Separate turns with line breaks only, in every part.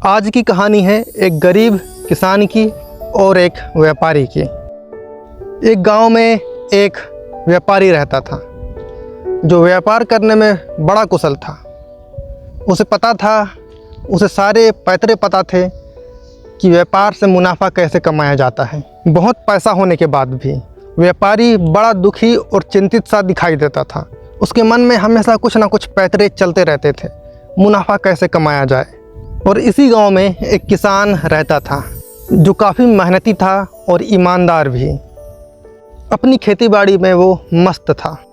आज की कहानी है एक गरीब किसान की और एक व्यापारी की। एक गांव में एक व्यापारी रहता था जो व्यापार करने में बड़ा कुशल था। उसे पता था, उसे सारे पैतरे पता थे कि व्यापार से मुनाफा कैसे कमाया जाता है। बहुत पैसा होने के बाद भी व्यापारी बड़ा दुखी और चिंतित सा दिखाई देता था। उसके मन में हमेशा कुछ ना कुछ पैतरे चलते रहते थे, मुनाफा कैसे कमाया जाए। और इसी गांव में एक किसान रहता था जो काफ़ी मेहनती था और ईमानदार भी। अपनी खेती-बाड़ी में वो मस्त था।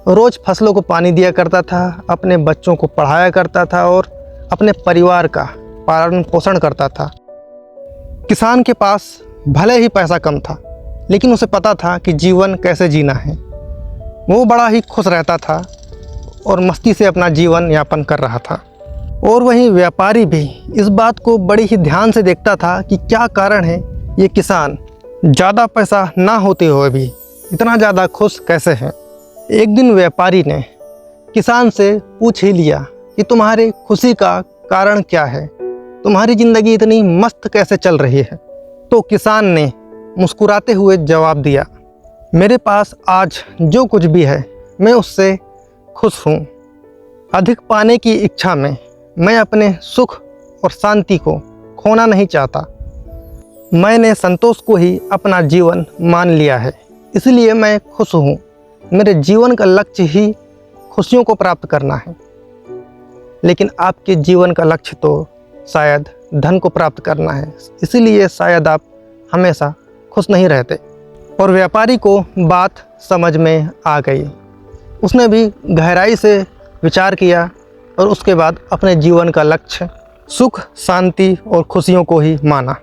रोज़ फसलों को पानी दिया करता था, अपने बच्चों को पढ़ाया करता था और अपने परिवार का पालन पोषण करता था। किसान के पास भले ही पैसा कम था, लेकिन उसे पता था कि जीवन कैसे जीना है। वो बड़ा ही खुश रहता था और मस्ती से अपना जीवन यापन कर रहा था। और वहीं व्यापारी भी इस बात को बड़ी ही ध्यान से देखता था कि क्या कारण है ये किसान ज़्यादा पैसा ना होते हुए भी इतना ज़्यादा खुश कैसे है। एक दिन व्यापारी ने किसान से पूछ ही लिया कि तुम्हारी खुशी का कारण क्या है, तुम्हारी ज़िंदगी इतनी मस्त कैसे चल रही है। तो किसान ने मुस्कुराते हुए जवाब दिया, मेरे पास आज जो कुछ भी है मैं उससे खुश हूँ। अधिक पाने की इच्छा में मैं अपने सुख और शांति को खोना नहीं चाहता। मैंने संतोष को ही अपना जीवन मान लिया है, इसलिए मैं खुश हूँ। मेरे जीवन का लक्ष्य ही खुशियों को प्राप्त करना है। लेकिन आपके जीवन का लक्ष्य तो शायद धन को प्राप्त करना है, इसीलिए शायद आप हमेशा खुश नहीं रहते। और व्यापारी को बात समझ में आ गई। उसने भी गहराई से विचार किया और उसके बाद अपने जीवन का लक्ष्य सुख, शांति और खुशियों को ही माना।